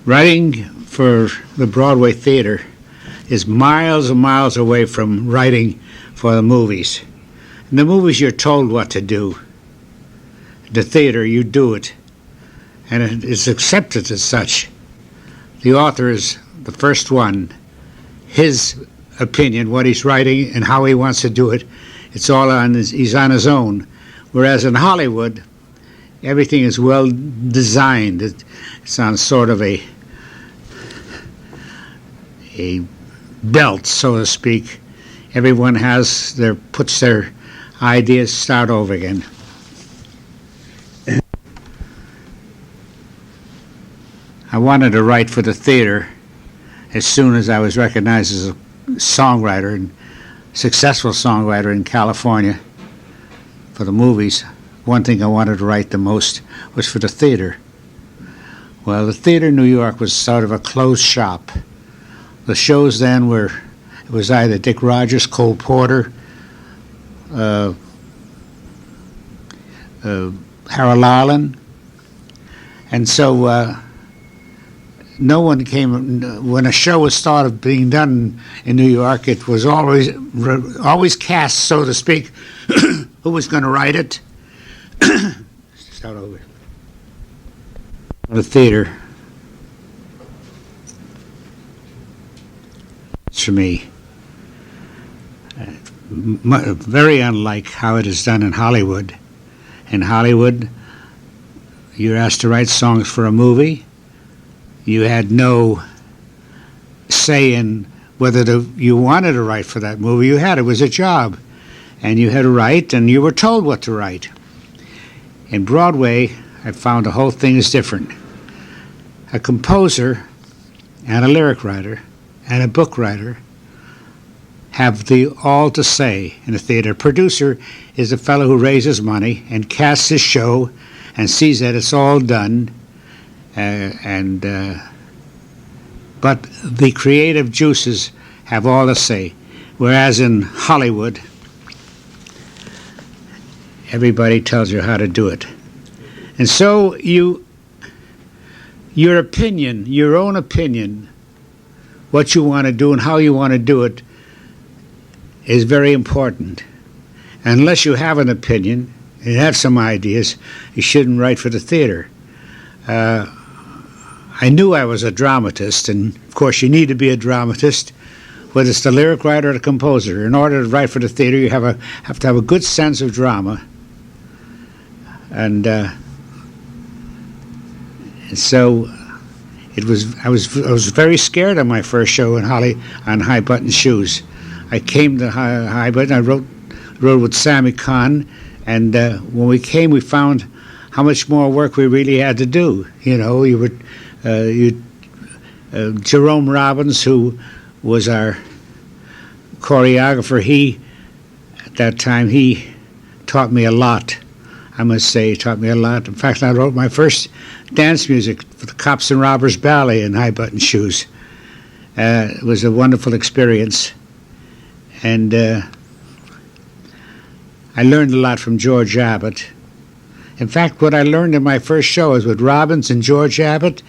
Writing for the Broadway theater is miles and miles away from writing for the movies. In the movies, you're told what to do. The theater, you do it, and it is accepted as such. The author is the first one. His opinion, what he's writing, and how he wants to do it, it's all on he's on his own. Whereas in Hollywood, everything is well designed. It's on sort of a belt, so to speak. Everyone puts their ideas, start over again. I wanted to write for the theater as soon as I was recognized as a songwriter, and successful songwriter in California for the movies. One thing I wanted to write the most was for the theater. Well, the theater in New York was sort of a closed shop. The shows then it was either Dick Rogers, Cole Porter, Harold Arlen, and so no one came. When a show was started being done in New York, it was always cast, so to speak, who was going to write it. Start over. The theater, it's for me very unlike how it is done in Hollywood. In Hollywood, you're asked to write songs for a movie. You had no say in whether you wanted to write for that movie. It was a job, and you had to write, and you were told what to write. In Broadway, I found the whole thing is different. A composer and a lyric writer and a book writer have all to say in the theater. A producer is a fellow who raises money and casts his show and sees that it's all done, but the creative juices have all to say. Whereas in Hollywood, everybody tells you how to do it. And so your opinion, your own opinion, what you want to do and how you want to do it is very important. Unless you have an opinion and have some ideas, you shouldn't write for the theater. I knew I was a dramatist, and of course you need to be a dramatist, whether it's the lyric writer or the composer. In order to write for the theater, you have to have a good sense of drama. And so I was very scared on my first show on High Button Shoes. I came to High Button. I wrote with Sammy Cahn, and when we came, we found how much more work we really had to do. You know, Jerome Robbins, who was our choreographer, at that time he taught me a lot. I must say, he taught me a lot. In fact, I wrote my first dance music for the Cops and Robbers Ballet in High Button Shoes. It was a wonderful experience. And I learned a lot from George Abbott. In fact, what I learned in my first show was with Robbins and George Abbott,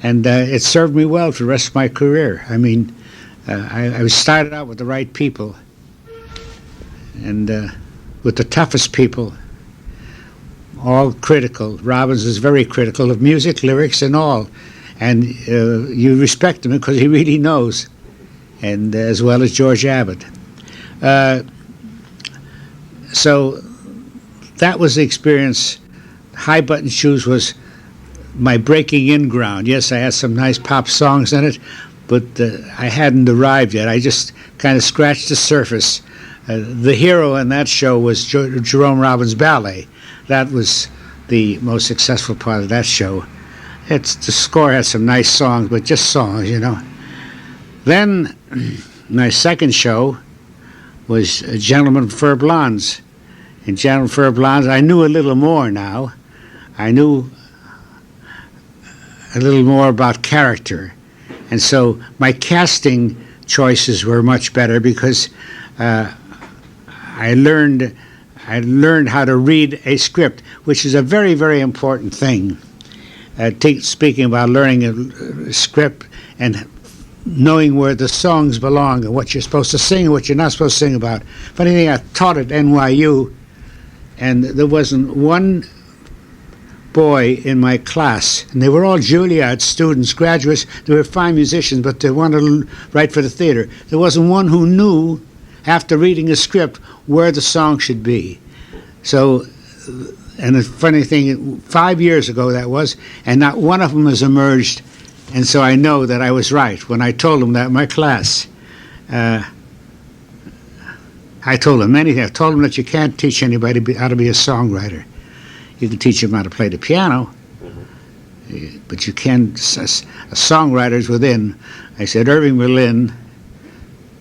and it served me well for the rest of my career. I mean, I started out with the right people, and with the toughest people, all critical. Robbins is very critical of music, lyrics, and all. And you respect him because he really knows, and as well as George Abbott. So that was the experience. High Button Shoes was my breaking in ground. Yes, I had some nice pop songs in it, but I hadn't arrived yet. I just kind of scratched the surface. The hero in that show was Jerome Robbins' ballet. That was the most successful part of that show. The score had some nice songs, but just songs, you know. Then my second show was Gentlemen Fur Blondes. In Gentlemen Fur Blondes, I knew a little more now. I knew a little more about character. And so my casting choices were much better because I learned how to read a script, which is a very, very important thing. speaking about learning a script and knowing where the songs belong and what you're supposed to sing and what you're not supposed to sing about. Funny thing, I taught at NYU, and there wasn't one boy in my class, and they were all Juilliard students, graduates. They were fine musicians, but they wanted to write for the theater. There wasn't one who knew, after reading a script, where the song should be. So, and the funny thing, 5 years ago that was, and not one of them has emerged, and so I know that I was right when I told them that in my class. I told them many things. I told them that you can't teach anybody how to be a songwriter. You can teach them how to play the piano, but you can't. A songwriter's within. I said Irving Berlin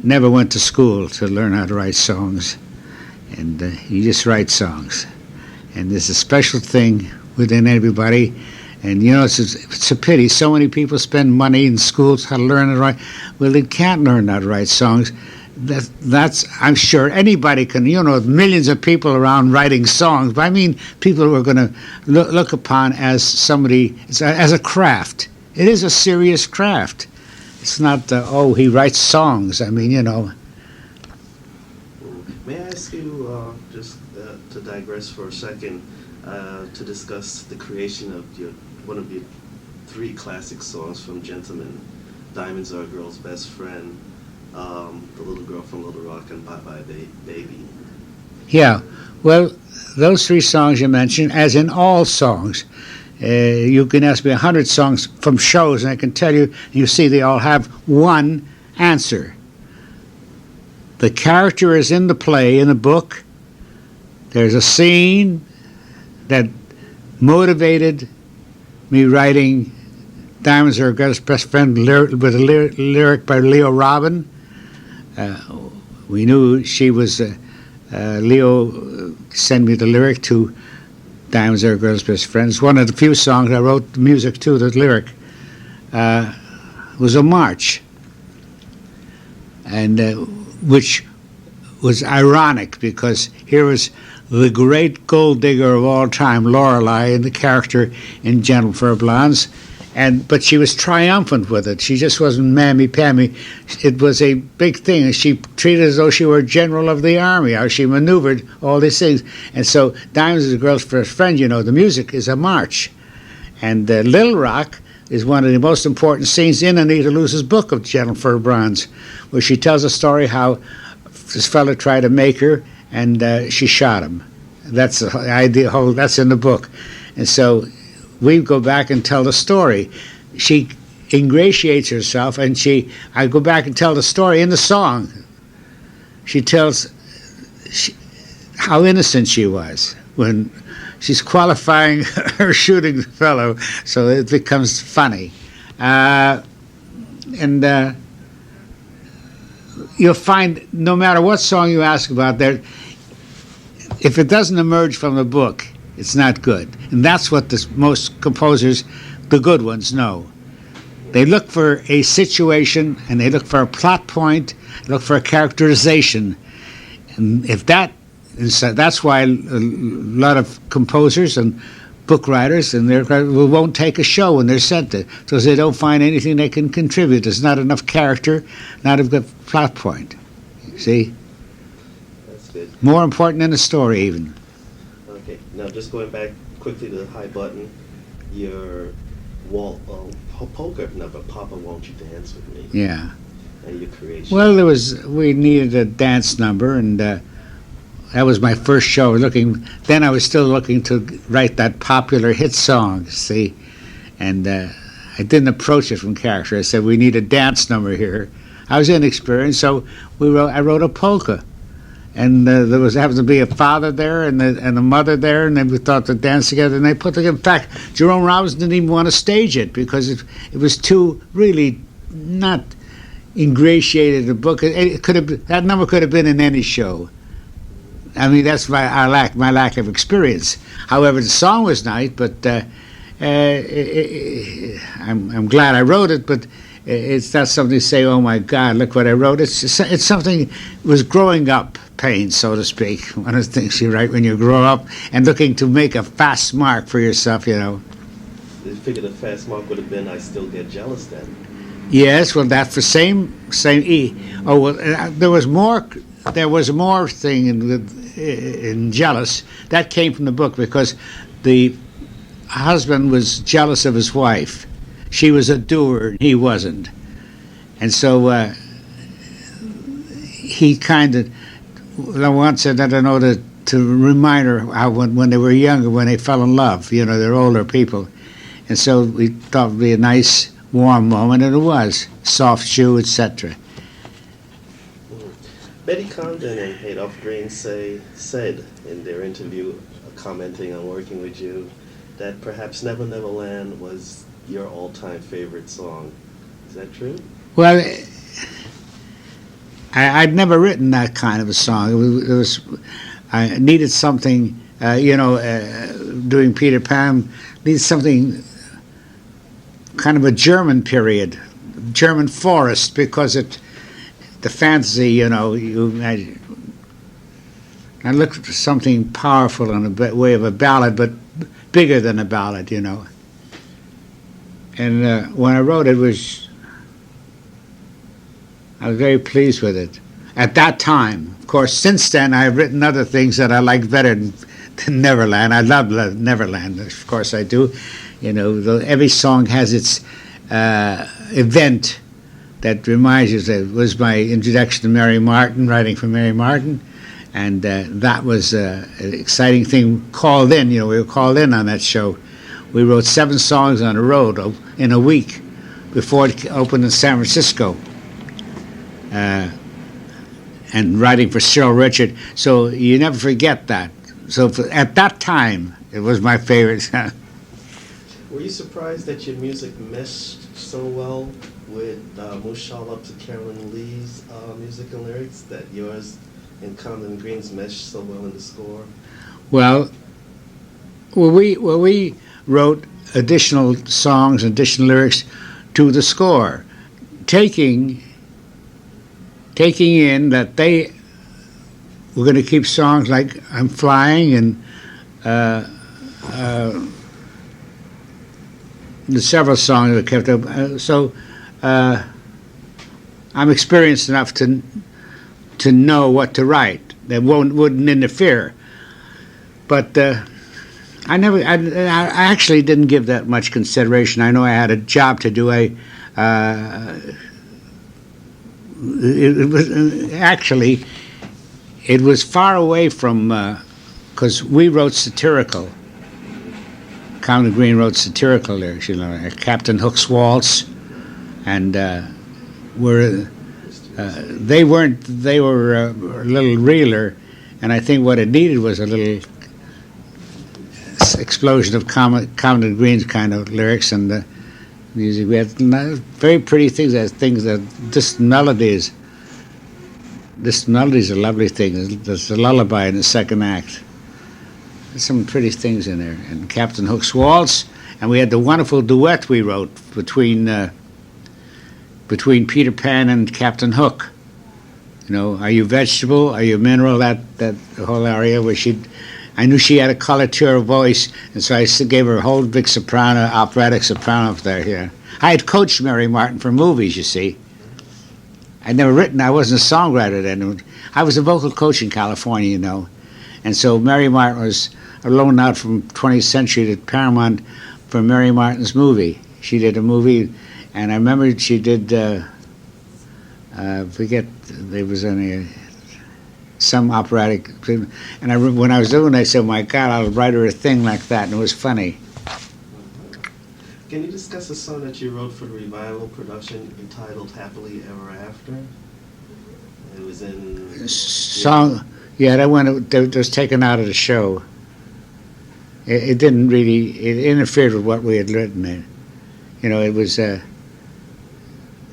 never went to school to learn how to write songs, and you just write songs. And there's a special thing within everybody. And you know, it's a pity. So many people spend money in schools how to learn how to write. Well, they can't learn how to write songs. That's I'm sure anybody can. You know, millions of people around writing songs. But I mean, people who are going to look upon as somebody as a craft. It is a serious craft. It's not he writes songs. I mean, you know. May I ask you just to digress for a second to discuss the creation of one of your 3 classic songs from Gentlemen, "Diamonds Are a Girl's Best Friend," "The Little Girl from Little Rock," and "Bye Bye Baby." Yeah, well, those 3 songs you mentioned, as in all songs, you can ask me 100 songs from shows, and I can tell you, you see they all have one answer. The character is in the play, in the book. There's a scene that motivated me writing "Diamonds Are a Girl's Best Friend" with a lyric by Leo Robin. We knew she was, Leo sent me the lyric to "Diamonds Are a Girl's Best Friend." It's one of the few songs I wrote the music to. The lyric was a march, and which was ironic because here was the great gold digger of all time, Lorelei, and the character in "Gentle Fur Blondes," but she was triumphant with it. She just wasn't mammy-pammy. It was a big thing. She treated it as though she were a general of the army, how she maneuvered all these things. And so "Diamonds Are a Girl's Best Friend," you know, the music is a march. And Little Rock is one of the most important scenes in Anita Loos's book of "Gentle Fur Blondes," where she tells a story how this fellow tried to make her, and she shot him. That's the idea. That's in the book, and so we go back and tell the story. She ingratiates herself, and I go back and tell the story in the song. She tells how innocent she was when she's qualifying her shooting the fellow, so it becomes funny, and. You'll find no matter what song you ask about there, if it doesn't emerge from the book, it's not good. And that's what most composers, the good ones, know. They look for a situation, and they look for a plot point, they look for a characterization. And that's why a lot of composers and book writers and won't take a show when they're sent it because they don't find anything they can contribute. There's not enough character, not a good plot point. See? That's good. More important than a story, even. Okay, now just going back quickly to the high button, your polka number, "Papa, Won't You Dance With Me?" Yeah. Your creation. Well, we needed a dance number, and that was my first show. Then I was still looking to write that popular hit song, see? And I didn't approach it from character. I said, we need a dance number here. I was inexperienced, so I wrote a polka. And there happened to be a father there and a mother there, and then we thought to dance together, and they put together. In fact, Jerome Robbins didn't even want to stage it because it was too really not ingratiated. The book, that number could have been in any show. I mean, that's my lack of experience. However, the song was nice, but I'm glad I wrote it. But it's not something to say, "Oh my God, look what I wrote." It's something. It was growing up pains, so to speak. One of the things you write when you grow up and looking to make a fast mark for yourself, you know. I figured the fast mark would have been "I Still Get Jealous" then. Yes, well, that's the same E. Oh, well, there was more. There was more thing in jealous that came from the book because the husband was jealous of his wife. She was a doer, and he wasn't, and so he kind of once said, I don't know, to remind her how when they were younger, when they fell in love. You know, they're older people, and so we thought it'd be a nice, warm moment, and it was. Soft shoe, etc. Betty Condon and Adolph Green said in their interview, commenting on working with you, that perhaps Never Never Land was your all-time favorite song. Is that true? Well, I'd never written that kind of a song. I needed something, doing Peter Pan, needed something kind of a German period, German forest, because the fantasy, I looked for something powerful in a way of a ballad, but bigger than a ballad, And when I wrote it, I was very pleased with it. At that time, of course, since then, I've written other things that I like better than Neverland. I love Neverland, of course I do. Every song has its event that reminds you. That it was my introduction to Mary Martin, writing for Mary Martin, and that was an exciting thing. Called in, we were called in on that show. We wrote 7 songs on the road in a week before it opened in San Francisco, and writing for Cheryl Richard. So you never forget that. So at that time, it was my favorite. Were you surprised that your music meshed so well with Mushal up to Carolyn Lee's music and lyrics, that yours and Condon Green's meshed so well in the score? Well, we wrote additional songs, additional lyrics to the score, taking in that they were going to keep songs like "I'm Flying" and the several songs that kept up. I'm experienced enough to know what to write that wouldn't interfere. But I actually didn't give that much consideration. I know I had a job to do. It was far away from, because we wrote satirical. Condon Green wrote satirical lyrics, like Captain Hook's Waltz, and they were a little realer, and I think what it needed was a little explosion of Condon Green's kind of lyrics and the music. We had very pretty things, distant melodies. Distant melodies are a lovely thing. There's a lullaby in the second act. There's some pretty things in there. And Captain Hook's Waltz, and we had the wonderful duet we wrote between Peter Pan and Captain Hook. Are you vegetable? Are you mineral? That whole area where I knew she had a coloratura voice, and so I gave her a whole big soprano, operatic soprano up there. Yeah, I had coached Mary Martin for movies. You see, I'd never written. I wasn't a songwriter then. I was a vocal coach in California, and so Mary Martin was loaned out from 20th Century to Paramount for Mary Martin's movie. She did a movie, and I remember she did. Forget there was some operatic, and when I was doing it, I said, "My God, I'll write her a thing like that," and it was funny. Can you discuss a song that you wrote for the revival production entitled "Happily Ever After"? It was in song. Yeah, that was taken out of the show. It didn't really. It interfered with what we had written. It was.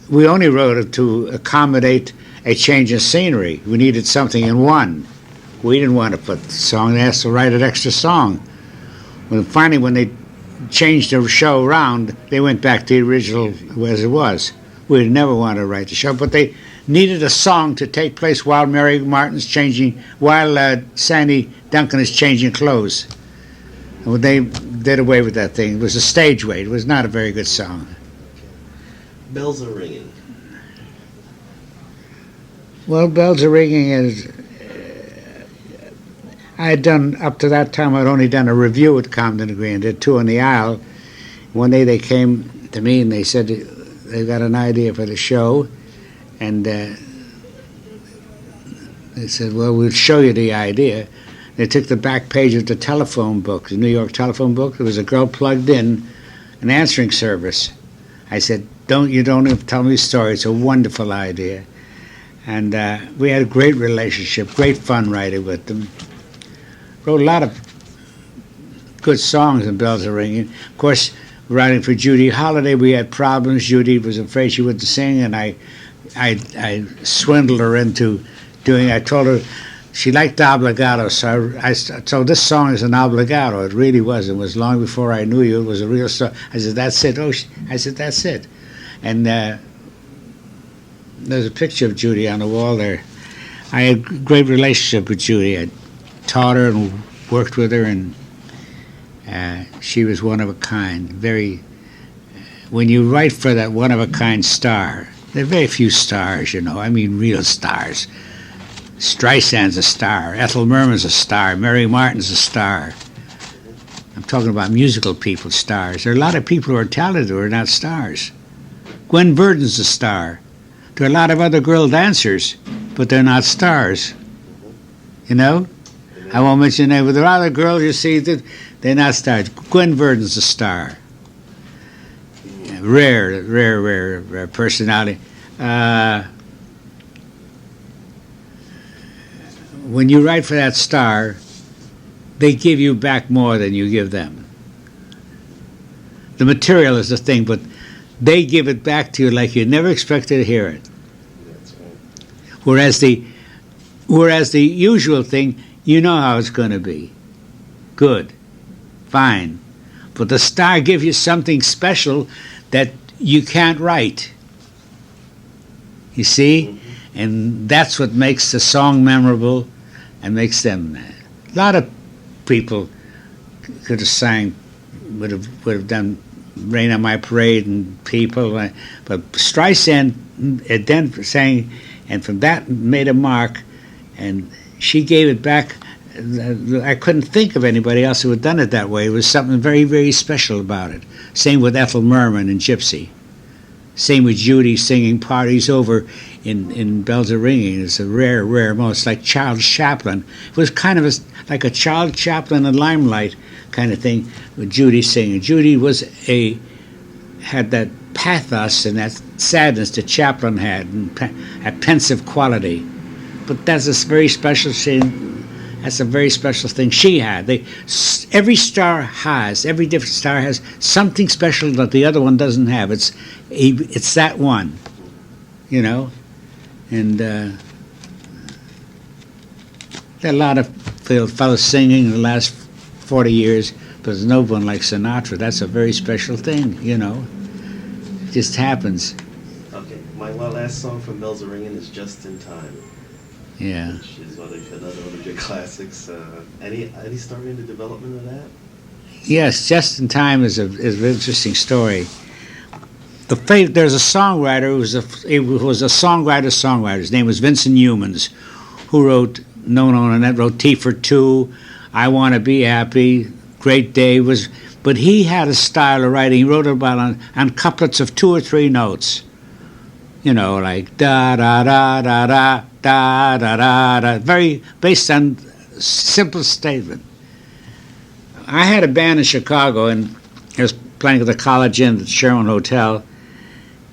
We only wrote it to accommodate a change in scenery. We needed something in one. We didn't want to put the song. They asked to write an extra song. Finally, when they changed the show around, they went back to the original as it was. We never wanted to write the show, but they needed a song to take place while Mary Martin's changing, while Sandy Duncan is changing clothes. And did away with that thing. It was a stage weight. It was not a very good song. Bells Are Ringing. Well, Bells Are Ringing is... I had done, up to that time, I'd only done a review at Compton and Green, did two on the aisle. One day they came to me and they said they've got an idea for the show. And they said, well, we'll show you the idea. They took the back page of the telephone book, the New York telephone book. There was a girl plugged in, an answering service. I said, you don't have to tell me a story. It's a wonderful idea. And we had a great relationship, great fun writing with them. Wrote a lot of good songs in Bells Are Ringing. Of course, writing for Judy Holliday, we had problems. Judy was afraid she wouldn't sing, and I swindled her into I told her she liked obligato, so I told this song is an obligato. It really was. It was long before I knew you. It was a real song. I said, that's it. I said, that's it. And there's a picture of Judy on the wall there. I had a great relationship with Judy. I taught her and worked with her, and she was one of a kind. When you write for that one of a kind star, there are very few stars, I mean real stars. Streisand's a star, Ethel Merman's a star, Mary Martin's a star. I'm talking about musical people, stars. There are a lot of people who are talented who are not stars. Gwen Verdon's a star. There are a lot of other girl dancers, but they're not stars. I won't mention their name, but there are other girls you see that they're not stars. Gwen Verdon's a star. Rare personality. When you write for that star, they give you back more than you give them. The material is the thing, but they give it back to you like you never expected to hear it. That's right. Whereas the usual thing, you know how it's going to be. Good. Fine. But the star gives you something special that you can't write. You see? Mm-hmm. And that's what makes the song memorable and makes them... A lot of people could have sang, would have done Rain on My Parade and People, but Streisand then sang, and from that made a mark, and she gave it back. I couldn't think of anybody else who had done it that way. It was something very, very special about it. Same with Ethel Merman and Gypsy. Same with Judy singing Parties Over in Bells Are Ringing. It's a rare moment. It's like Charles Chaplin. It was kind of like a Charles Chaplin and Limelight kind of thing with Judy singing. Judy had that pathos and that sadness that Chaplin had, and a pensive quality. But that's a very special thing. That's a very special thing she had. Every different star has something special that the other one doesn't have. It's that one, And there are a lot of fellows singing in the last 40 years, but there's no one like Sinatra. That's a very special thing, It just happens. Okay, my last song from Bells Are Ringing is Just in Time. Yeah. Which is another one of your classics. Any story in the development of that? Yes, Just in Time is an interesting story. There's a songwriter who was a songwriter. His name was Vincent Youmans, who wrote wrote Tea for Two, I Want to Be Happy, Great Day but he had a style of writing. He wrote about on couplets of 2 or 3 notes. Like da da da da da da da da da, very based on simple statement. I had a band in Chicago, and I was playing at the College Inn at the Sherman Hotel,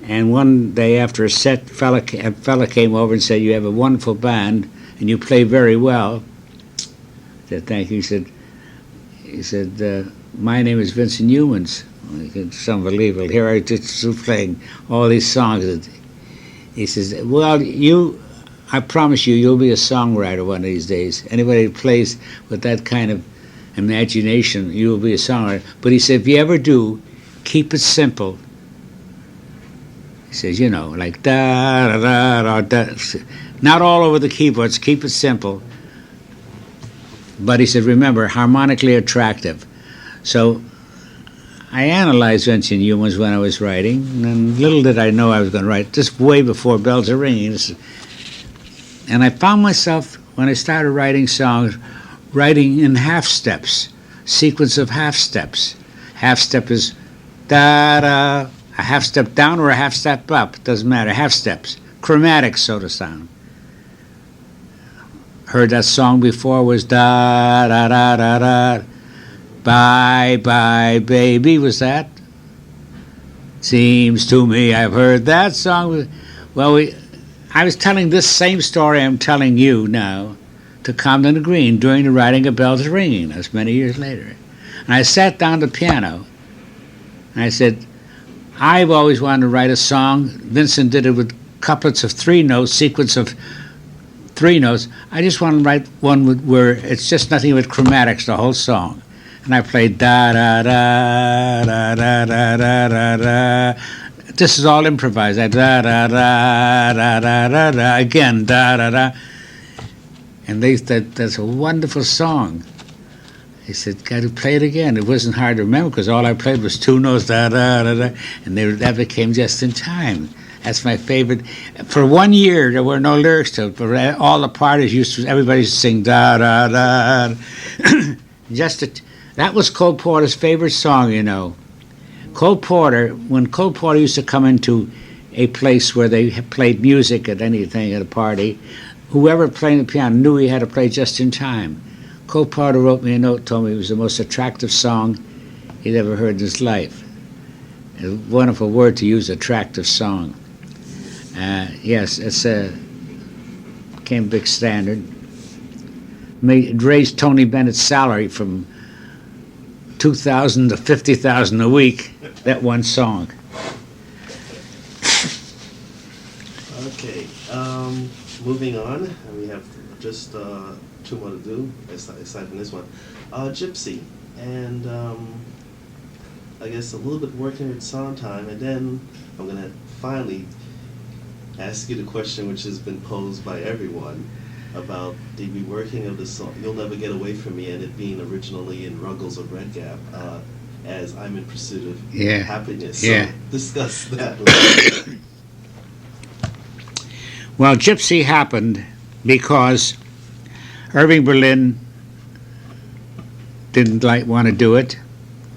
and one day after a set, a fella came over and said, "You have a wonderful band, and you play very well." I said, "Thank you." He said, "My name is Vincent Youmans." It's unbelievable. Here I just playing all these songs. He says, "Well, I promise you'll be a songwriter one of these days. Anybody who plays with that kind of imagination, you'll be a songwriter." But he said, if you ever do, keep it simple. He says, like da da da da, not all over the keyboards. Keep it simple. But he said, remember, harmonically attractive. So I analyzed ancient humans when I was writing, and little did I know I was going to write this way before bells are ringing. And I found myself, when I started writing songs, writing in half steps, sequence of half steps. Half step is da-da, a half step down or a half step up, doesn't matter, half steps. Chromatic, so to sound. Heard that song before, was da-da-da-da-da. Bye, bye, baby, was that? Seems to me I've heard that song. Well, I was telling this same story I'm telling you now to Comden Green during the writing of Bells Ringing. That's many years later. And I sat down to the piano, and I said, I've always wanted to write a song. Vincent did it with couplets of 3 notes, sequence of 3 notes. I just want to write one where it's just nothing but chromatics, the whole song. And I played da da da da da da da da da. This is all improvised. I da da da da da da da again da da da. And they said, that's a wonderful song. He said, got to play it again. It wasn't hard to remember because all I played was 2 notes da da da da, and that became Just in Time. That's my favorite. For 1 year, there were no lyrics to it, but all the parties everybody used to sing da da da. That was Cole Porter's favorite song, you know. When Cole Porter used to come into a place where they played music at anything at a party, whoever played the piano knew he had to play Just in Time. Cole Porter wrote me a note, told me it was the most attractive song he'd ever heard in his life. A wonderful word to use, attractive song. Yes, it's became a big standard. It raised Tony Bennett's salary from $2,000 to $50,000 a week, that one song. Okay, moving on. We have just 2 more to do, aside from this one. Gypsy, and I guess a little bit working with Sondheim, and then I'm going to finally ask you the question which has been posed by everyone about the reworking of the song You'll Never Get Away From Me, and it being originally in Ruggles of Red Gap as I'm in Pursuit of Happiness. Yeah. So discuss that. Well, Gypsy happened because Irving Berlin didn't want to do it,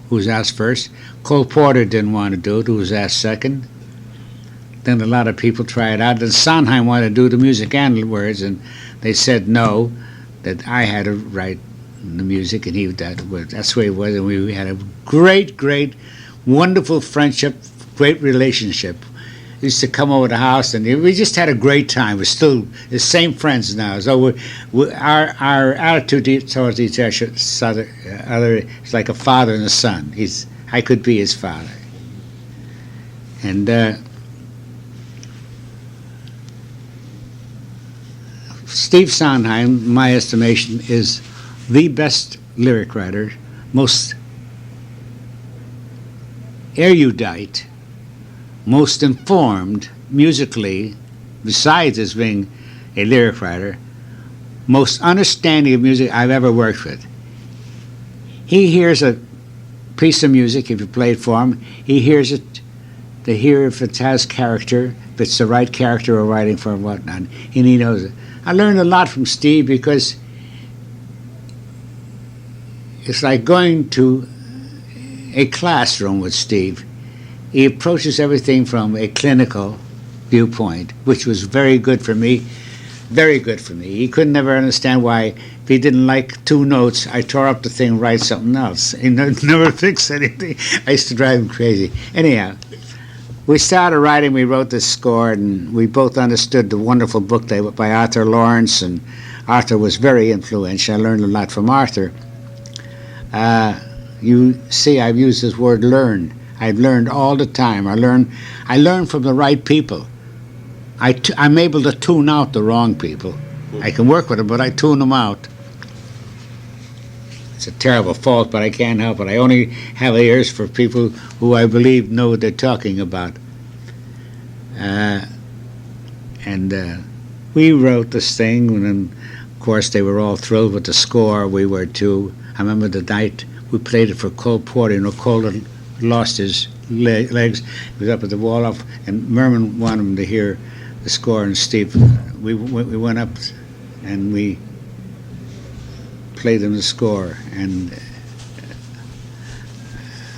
who was asked first. Cole Porter didn't want to do it, who was asked second. Then a lot of people tried it out. Then Sondheim wanted to do the music and the words, and they said no, that I had to write the music, and that's the way it was. And we had a great, great, wonderful friendship, great relationship. We used to come over to the house, and we just had a great time. We're still the same friends now. So our attitude towards each other is like a father and a son. I could be his father. And Steve Sondheim, in my estimation, is the best lyric writer, most erudite, most informed musically, besides as being a lyric writer, most understanding of music I've ever worked with. He hears a piece of music, if you play it for him, he hears it to hear if it has character, if it's the right character or writing for him, whatnot, and he knows it. I learned a lot from Steve because it's like going to a classroom with Steve. He approaches everything from a clinical viewpoint, which was very good for me, very good for me. He could never understand why, if he didn't like 2 notes, I tore up the thing, write something else. He never fixed anything. I used to drive him crazy. Anyhow, we started writing, we wrote this score, and we both understood the wonderful book by Arthur Lawrence, and Arthur was very influential. I learned a lot from Arthur. You see, I've used this word learn. I've learned all the time. I learn from the right people. I'm able to tune out the wrong people. I can work with them, but I tune them out. It's a terrible fault, but I can't help it. I only have ears for people who I believe know what they're talking about. We wrote this thing, and of course they were all thrilled with the score. We were too. I remember the night we played it for Cole Porter. You know, Cole lost his legs. He was up at the wall off, and Merman wanted him to hear the score. And Steve, we went up and we played him the score, and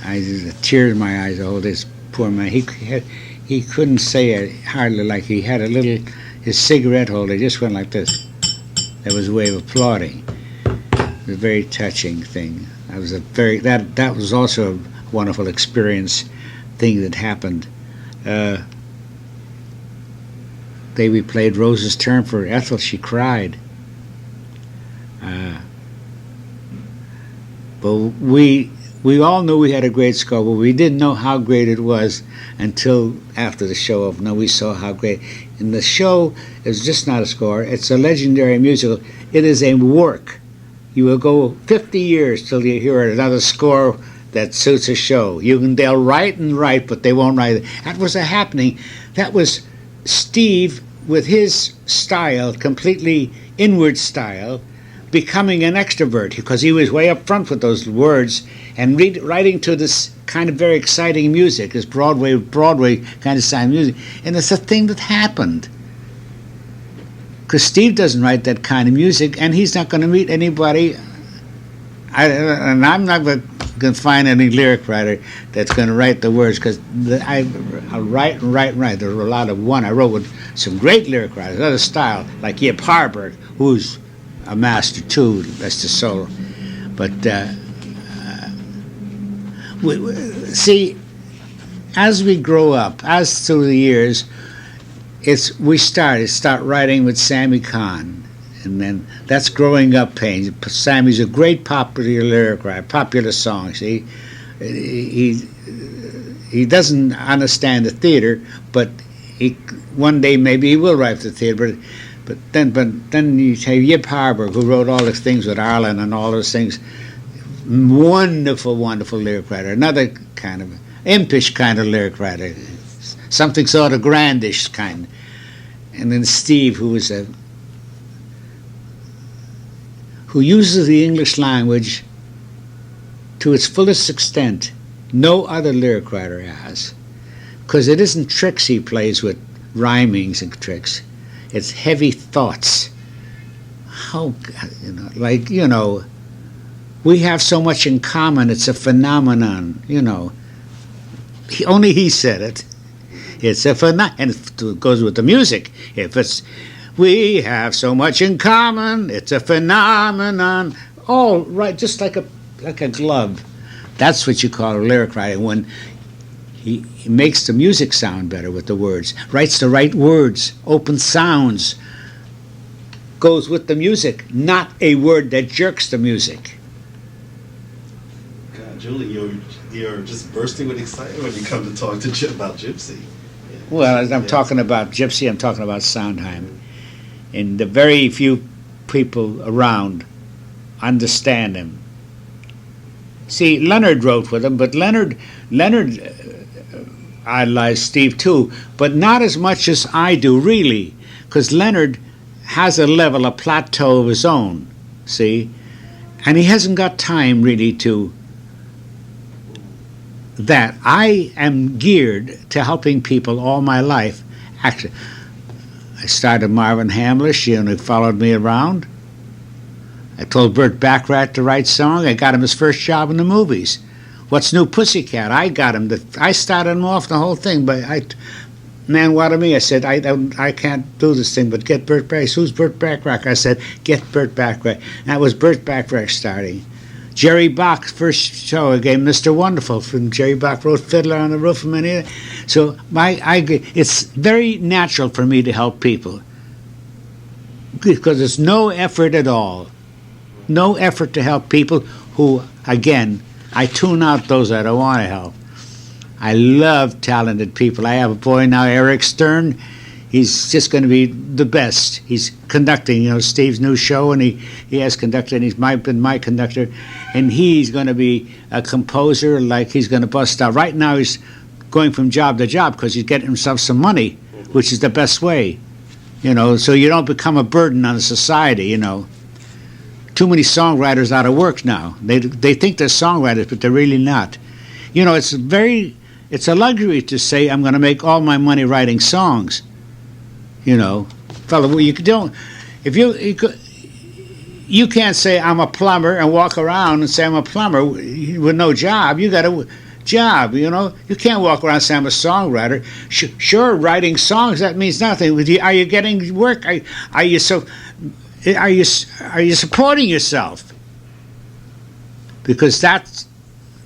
I just tears in my eyes. Oh, this poor man. He couldn't say it hardly. Like he had his cigarette holder just went like this. That was a way of applauding. It was a very touching thing. That was also a wonderful experience thing that happened. We played Rose's Turn for Ethel. She cried. But we all knew we had a great score, but we didn't know how great it was until after the show opened. Now we saw how great. And the show is just not a score. It's a legendary musical. It is a work. You will go 50 years till you hear another score that suits a show. They'll write and write, but they won't write it. That was a happening. That was Steve with his style, completely inward style, becoming an extrovert because he was way up front with those words and writing to this kind of very exciting music, this Broadway kind of style music. And it's a thing that happened. Because Steve doesn't write that kind of music, and he's not going to meet anybody. And I'm not going to find any lyric writer that's going to write the words, because I write and write and write. There were a lot of one I wrote with some great lyric writers, other style, like Yip Harburg, who's a master too, that's the soul. But see, as we grow up, as through the years, we start writing with Sammy Cahn, and then that's growing up pains. Sammy's a great popular lyric writer, popular songs. He doesn't understand the theater, but one day maybe he will write for the theater. But then you have Yip Harburg, who wrote all the things with Ireland and all those things. Wonderful, wonderful lyric writer. Another kind of impish kind of lyric writer, something sort of grandish kind. And then Steve, who uses the English language to its fullest extent. No other lyric writer has, because it isn't tricks he plays with, rhymings and tricks. It's heavy thoughts. We have so much in common. It's a phenomenon. Only he said it. It's a phenomenon, and it goes with the music. We have so much in common. It's a phenomenon. All right, just like a glove. That's what you call a lyric writer, when he makes the music sound better with the words, writes the right words, open sounds, goes with the music, not a word that jerks the music. God, Julie, you're just bursting with excitement when you come to talk about Gypsy. Yeah. Well, as I'm talking about Gypsy, I'm talking about Sondheim. And the very few people around understand him. See, Leonard wrote with him, but Leonard idolized Steve too, but not as much as I do, really, because Leonard has a level, a plateau of his own, see? And he hasn't got time, really, to that. I am geared to helping people all my life. Actually, I started Marvin Hamlish, he followed me around. I told Burt Bacharach to write song. I got him his first job in the movies. What's New Pussycat? I got him. I started him off the whole thing. But man wanted me. I said, I can't do this thing, but get Burt Bacharach. Who's Burt Bacharach? I said, get Burt Bacharach. And that was Burt Bacharach starting. Jerry Bach's first show, I gave Mr. Wonderful. From Jerry Bach wrote Fiddler on the Roof of Many. So it's very natural for me to help people, because there's no effort at all. No effort to help people who, again, I tune out those I don't want to help. I love talented people. I have a boy now, Eric Stern. He's just going to be the best. He's conducting, Steve's new show, and he has conducted, and he's been my conductor, and he's going to be a composer, like he's going to bust out. Right now he's going from job to job because he's getting himself some money, which is the best way, so you don't become a burden on the society, Too many songwriters out of work now. They think they're songwriters, but they're really not. You know, it's a luxury to say I'm going to make all my money writing songs. You know, fella, well, you don't. If you can't say I'm a plumber and walk around and say I'm a plumber with no job. You got a job, you know. You can't walk around and say I'm a songwriter. Sure, writing songs, that means nothing. Are you getting work? Are you supporting yourself? Because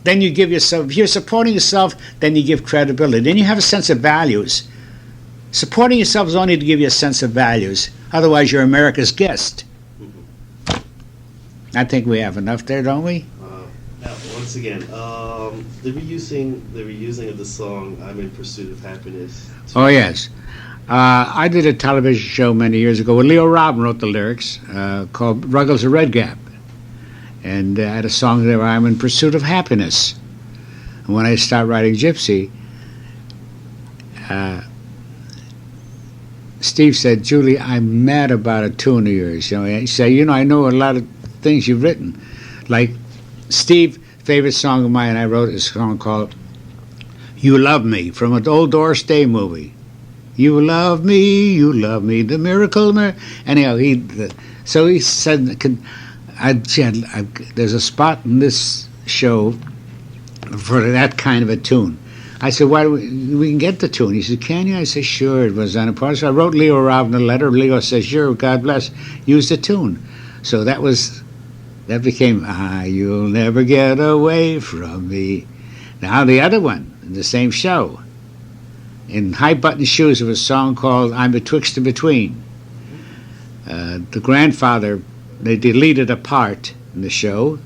then you give yourself. If you're supporting yourself, then you give credibility. Then you have a sense of values. Supporting yourself is only to give you a sense of values. Otherwise, you're America's guest. I think we have enough there, don't we? Now, once again, the reusing of the song "I'm in Pursuit of Happiness." Oh yes, I did a television show many years ago where Leo Robin wrote the lyrics called "Ruggles of Red Gap," and I had a song there, "I'm in Pursuit of Happiness." And when I started writing Gypsy, Steve said, "Julie, I'm mad about a tune of yours." You know, he said, I know a lot of things you've written. Like, Steve, favorite song of mine, I wrote a song called "You Love Me" from an old Doris Day movie. You love me, the miracle. Anyhow, so he said, there's a spot in this show for that kind of a tune. I said, why do we can get the tune? He said, can you? I said, sure, it was on a part. So I wrote Leo Robin a letter. Leo said, sure, God bless, use the tune. So that became, you'll never get away from me. Now the other one, in the same show, in High Button Shoes, there was a song called I'm Betwixt and Between. The grandfather, they deleted a part in the show,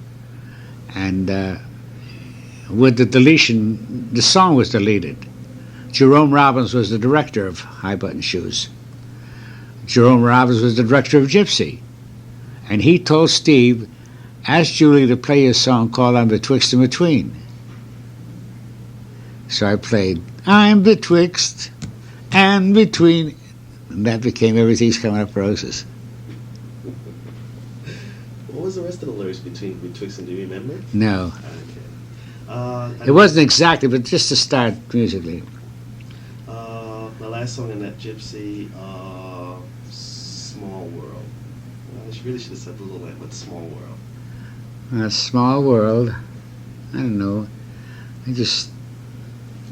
and with the deletion, the song was deleted. Jerome Robbins was the director of High Button Shoes. Jerome Robbins was the director of Gypsy. And he told Steve, ask Julie to play a song called I'm Betwixt and Between. So I played I'm Betwixt and Between, and that became Everything's Coming Up Roses. What was the rest of the lyrics betwixt and do you remember? No. Okay. It wasn't exactly, but just to start musically. My last song in that Gypsy, Small World. I really should have said Little Land, but Small World. A Small World. I don't know.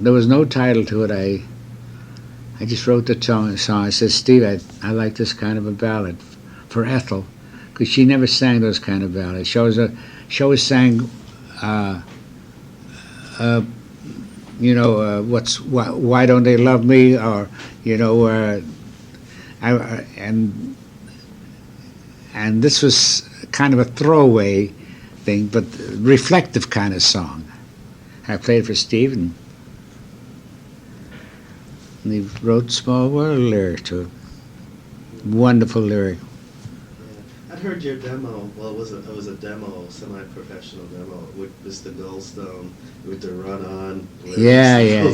There was no title to it. I just wrote the song. I said, Steve, I like this kind of a ballad for Ethel, because she never sang those kind of ballads. She always sang, why don't they love me, or and this was kind of a throwaway thing, but reflective kind of song. I played for Steve, and he wrote "Small World" lyric to it. Wonderful lyric. Yeah. I'd heard your demo. Well, it was a demo, semi-professional demo with Mr. Goldstone with the run-on. Yeah.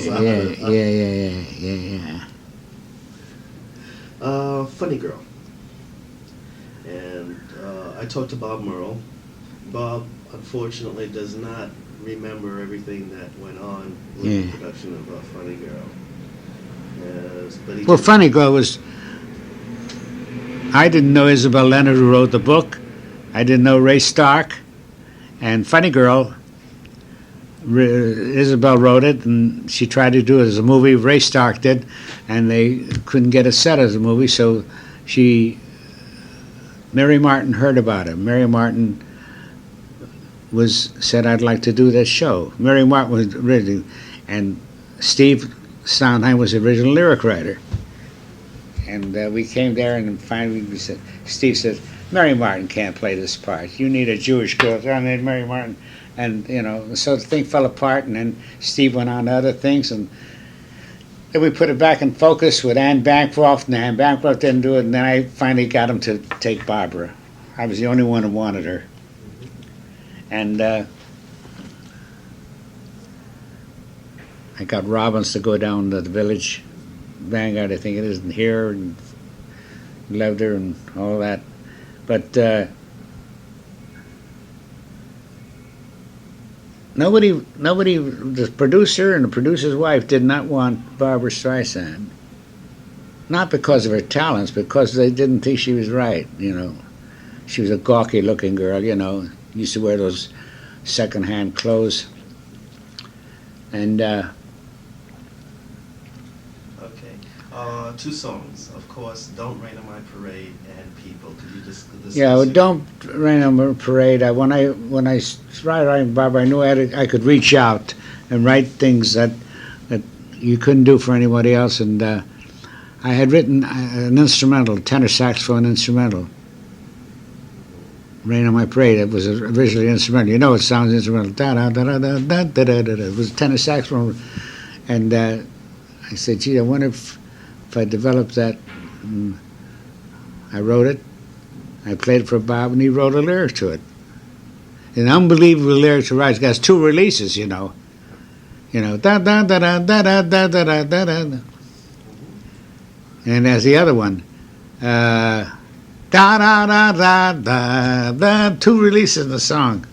Funny Girl. And I talked to Bob Merle. Bob, unfortunately, does not remember everything that went on with the production of Funny Girl. But Funny Girl was... I didn't know Isabel Leonard, who wrote the book. I didn't know Ray Stark. And Funny Girl, Isabel wrote it, and she tried to do it as a movie. Ray Stark did, and they couldn't get it set as a movie, so Mary Martin heard about it. Mary Martin said, I'd like to do this show. Mary Martin was originally, and Steve Sondheim was the original lyric writer. And we came there, and finally Steve said, Mary Martin can't play this part. You need a Jewish girl. I need Mary Martin. And, so the thing fell apart, and then Steve went on to other things, and then we put it back in focus with Anne Bancroft, and Anne Bancroft didn't do it, and then I finally got him to take Barbara. I was the only one who wanted her. And I got Robbins to go down to the Village Vanguard, I think it is, and here, and loved her and all that. But nobody, the producer and the producer's wife did not want Barbara Streisand. Not because of her talents, because they didn't think she was right, you know. She was a gawky-looking girl, you know, used to wear those second-hand clothes. And, Okay. Two songs, of course, Don't Rain on My Parade and People. Could you just discuss yeah, well, your- Don't Rain on My Parade. When I started writing Barbara, I knew I could reach out and write things that you couldn't do for anybody else. And I had written an instrumental, tenor saxophone instrumental. Rain on My Parade. It was originally instrumental. You know, it sounds instrumental. Da da da da da da da da da. It was tenor saxophone, and I said, "Gee, I wonder if I developed that." And I wrote it. I played it for Bob, and he wrote a lyric to it. An unbelievable lyric to write. It has two releases, you know. You know, da da da da da da da da da da da. And there's the other one. Da da da da da da. Two releases in the song.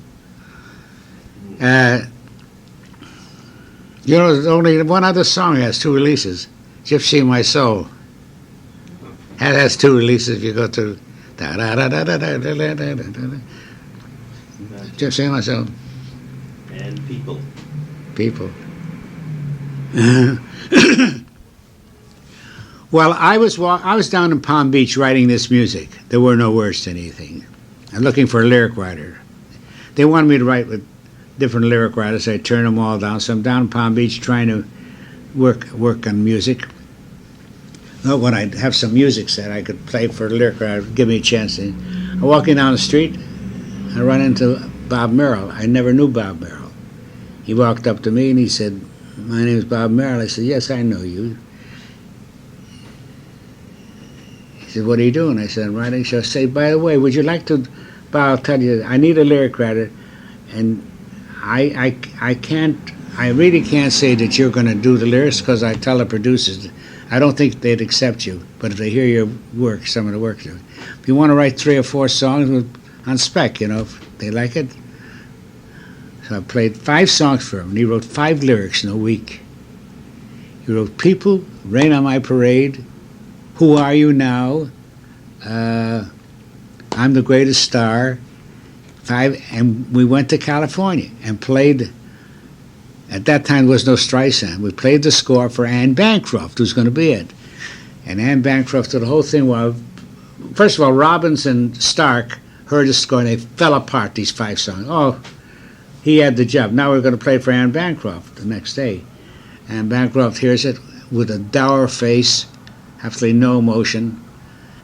You know, there's only one other song has two releases. Gypsy and My Soul. That has two releases. If you go to da da da da da da da da da da. Gypsy and My Soul. And People. People. Well, I was down in Palm Beach writing this music. There were no words to anything. I'm looking for a lyric writer. They wanted me to write with different lyric writers. I turned them all down. So I'm down in Palm Beach trying to work on music. Well, when I have some music set, I could play for a lyric writer. Give me a chance. I'm walking down the street. I run into Bob Merrill. I never knew Bob Merrill. He walked up to me and he said, "My name is Bob Merrill." I said, "Yes, I know you." He said, "What are you doing?" I said, "I'm writing a show." I said, "By the way, would you like to," Bob, I'll tell you, I need a lyric writer, and I really can't say that you're going to do the lyrics because I tell the producers, I don't think they'd accept you, but if they hear your work, some of the work, if you want to write 3 or 4 songs on spec, you know, if they like it. So I played 5 songs for him, and he wrote 5 lyrics in a week. He wrote People, Rain on My Parade, Who Are You Now, I'm the Greatest Star, 5, and we went to California and played. At that time, there was no Streisand. We played the score for Anne Bancroft, who's going to be it. And Anne Bancroft did the whole thing while, first of all, Robbins and Stark heard the score, and they fell apart, these 5 songs. Oh, he had the job. Now we're going to play for Anne Bancroft the next day. Anne Bancroft hears it with a dour face, absolutely no emotion,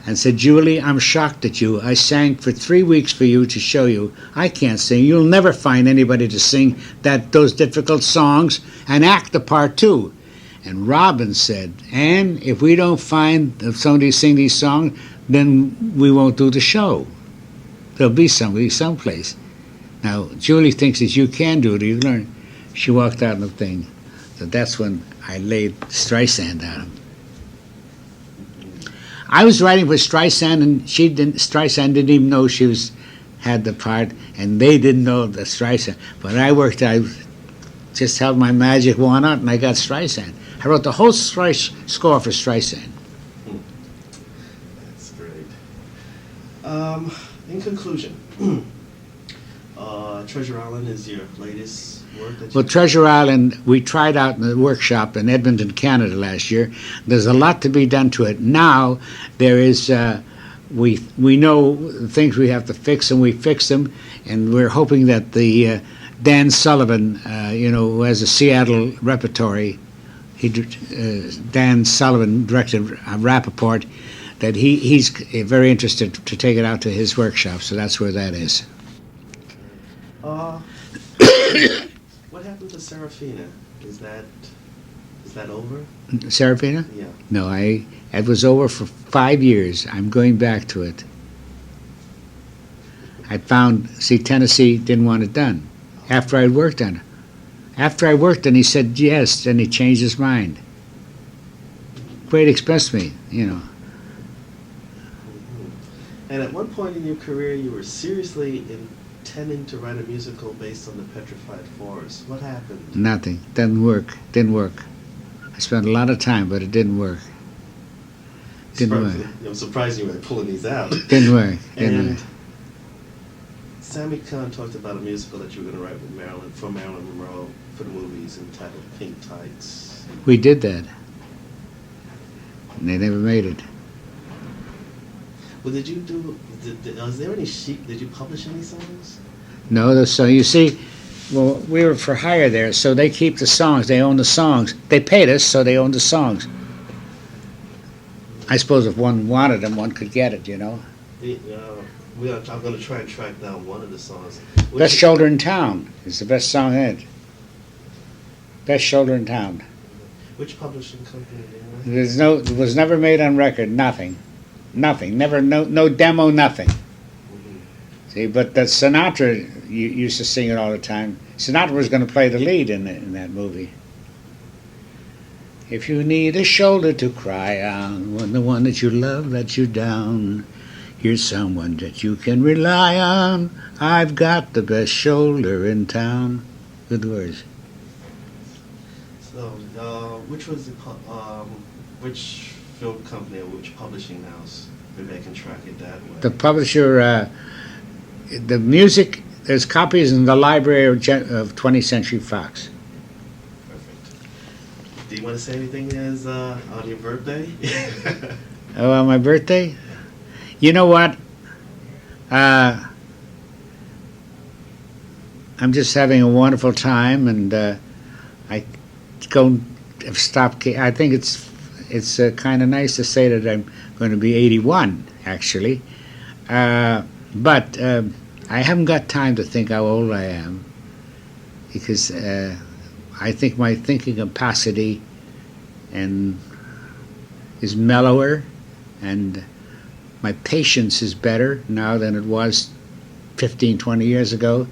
and said, "Julie, I'm shocked at you. I sang for 3 weeks for you to show you I can't sing. You'll never find anybody to sing those difficult songs and act the part too." And Robbins said, "Anne, if we don't find somebody to sing these songs, then we won't do the show. There'll be somebody someplace." Now, Julie thinks that you can do it. You learn. She walked out of the thing. So that's when I laid Streisand on him. I was writing for Streisand, and Streisand didn't even know she had the part, and they didn't know the Streisand. But I just held my magic wand out, and I got Streisand. I wrote the whole score for Streisand. That's great. In conclusion, Treasure Island is your latest work that you... Well, Treasure Island, we tried out in the workshop in Edmonton, Canada last year. There's a lot to be done to it. Now, there is, we know the things we have to fix, and we fix them, and we're hoping that the Dan Sullivan, who has a Seattle repertory, Dan Sullivan directed Rappaport, that he's very interested to take it out to his workshop, so that's where that is. What happened to Serafina? Is that over? Serafina? Yeah. No, it was over for 5 years. I'm going back to it. Tennessee didn't want it done after I'd worked on it. After I worked on it, he said yes, then he changed his mind. Great expense to me, And at one point in your career, you were seriously intending to write a musical based on the Petrified Forest. What happened? Nothing. Didn't work. Didn't work. I spent a lot of time, but it didn't work. Didn't work. I'm surprised you were pulling these out. Didn't work. Didn't And work. Sammy Cahn talked about a musical that you were going to write with Marilyn Monroe for the movies entitled Pink Tights. We did that. And they never made it. Well, did you do? Was there any sheet? Did you publish any songs? No, so you see, well, we were for hire there, so they keep the songs. They own the songs. They paid us, so they owned the songs. I suppose if one wanted them, one could get it, you know. I'm going to try and track down one of the songs. Best Shoulder in Town is the best song in it. Best Shoulder in Town. Which publishing company do you know? It was never made on record. Nothing, never, no demo, nothing. See, but that Sinatra used to sing it all the time. Sinatra was going to play the lead in that movie. If you need a shoulder to cry on, when the one that you love lets you down, here's someone that you can rely on. I've got the best shoulder in town. Good words. So, which was which film company or which publishing house? Maybe I can track it that way. The publisher, the music, there's copies in the library of 20th Century Fox. Perfect. Do you want to say anything as on your birthday? Oh, on my birthday? You know what? I'm just having a wonderful time, and I stop. I think it's kind of nice to say that I'm going to be 81, actually. But I haven't got time to think how old I am, because I think my thinking capacity is mellower, and my patience is better now than it was 15, 20 years ago.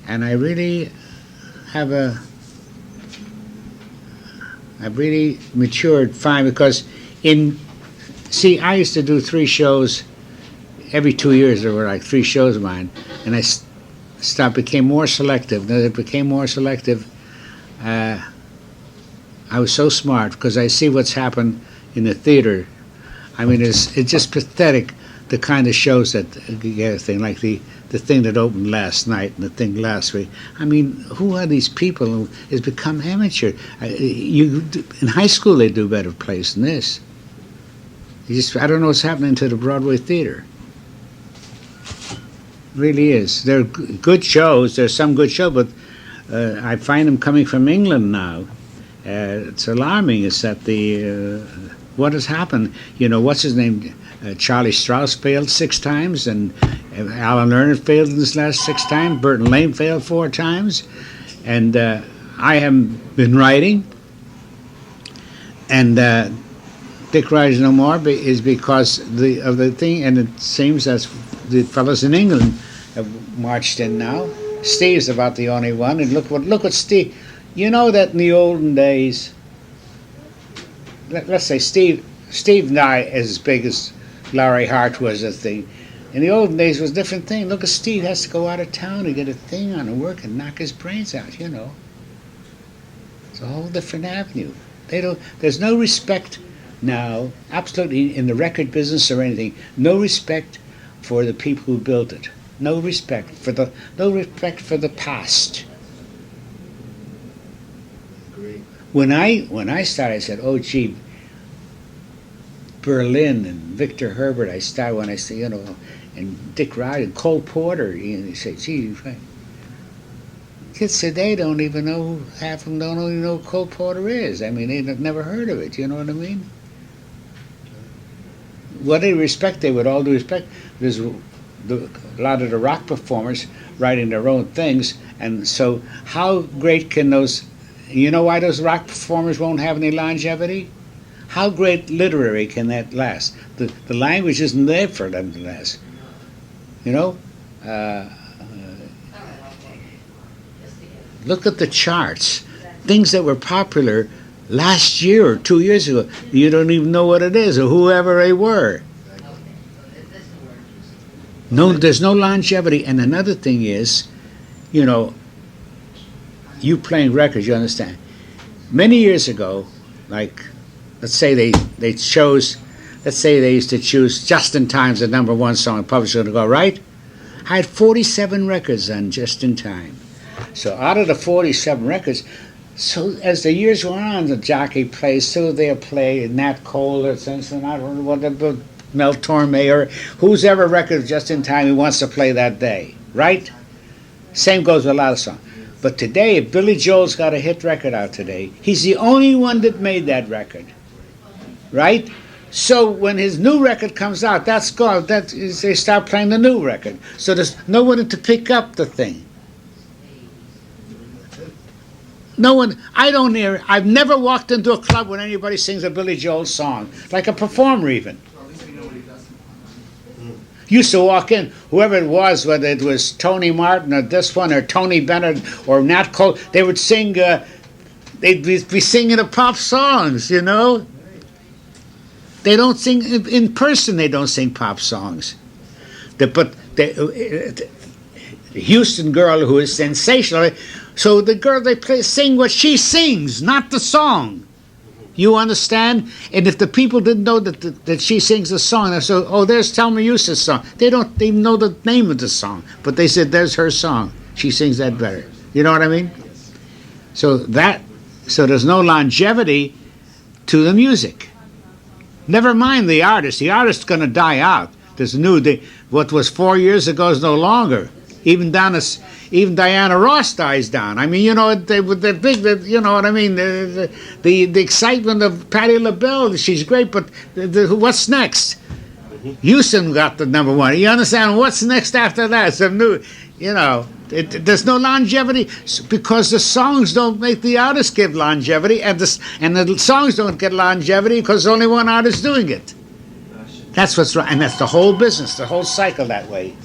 And I really I've really matured fine, because I used to do 3 shows every 2 years. There were like 3 shows of mine, and I became more selective. As it became more selective, I was so smart, because I see what's happened in the theater. I mean, it's just pathetic, the kind of shows that get a thing, like the thing that opened last night and the thing last week. I mean, who are these people who has become amateur? In high school they do better plays than this. I don't know what's happening to the Broadway theater. It really is. They're good shows. There's some good shows, but I find them coming from England now. It's alarming. Is that what has happened? You know, what's his name? Charlie Strauss failed 6 times, and Alan Lerner failed in this last 6 times. Burton Lane failed 4 times, and I have been writing. And Dick Writes No More is because of the thing, and it seems that the fellows in England have marched in now. Steve's about the only one, and look what Steve. You know that in the olden days, let's say Steve Nye is as big as Larry Hart was a thing. In the olden days it was a different thing. Look at Steve, has to go out of town to get a thing on and work and knock his brains out, you know. It's a whole different avenue. There's no respect now, absolutely, in the record business or anything, no respect for the people who built it. No respect for the past. Great. When I started, I said, oh gee, Berlin and Victor Herbert, you know, and Dick Wright and Cole Porter, you say, gee, kids today don't even know, half of them don't even know who Cole Porter is. I mean, they've never heard of it, you know what I mean? What they respect, they would all do respect. There's a lot of the rock performers writing their own things, and so how great can those, you know why those rock performers won't have any longevity? How great literary can that last? The language isn't there for them to last. You know? Look at the charts. Things that were popular last year or 2 years ago, you don't even know what it is or whoever they were. No, there's no longevity. And another thing is, you know, you playing records, you understand. Many years ago, like, let's say they chose, let's say they used to choose Just in Time's the number one song the publisher going to go, right? I had 47 records on Just in Time. So out of the 47 records, so as the years went on, the jockey plays, so they'll play Nat Cole or something, I don't know what, Mel Torme or whose ever record Just in Time he wants to play that day, right? Same goes with a lot of songs. But today, if Billy Joel's got a hit record out today, he's the only one that made that record, right? So when his new record comes out, that's gone. They start playing the new record. So there's no one to pick up the thing. No one. I don't hear. I've never walked into a club when anybody sings a Billy Joel song, like a performer even. Used to walk in, whoever it was, whether it was Tony Martin or this one or Tony Bennett or Nat Cole, they would sing. They'd be singing the pop songs, you know. They don't sing in person. They don't sing pop songs. The Houston girl who is sensational. So the girl they play sing what she sings, not the song. You understand? And if the people didn't know that she sings the song, they said, "Oh, there's Thelma Eustace's song." They don't even know the name of the song, but they said, "There's her song. She sings that better." You know what I mean? So there's no longevity to the music. Never mind the artist. The artist's going to die out. There's what was 4 years ago is no longer. Even Diana Ross dies down. I mean, you know, the big, you know what I mean. The excitement of Patti LaBelle, she's great, but what's next? Houston got the number one. You understand? What's next after that? Some new, you know. There's no longevity because the songs don't make the artist give longevity, and the songs don't get longevity because there's only one artist doing it. That's what's right, and that's the whole business, the whole cycle that way.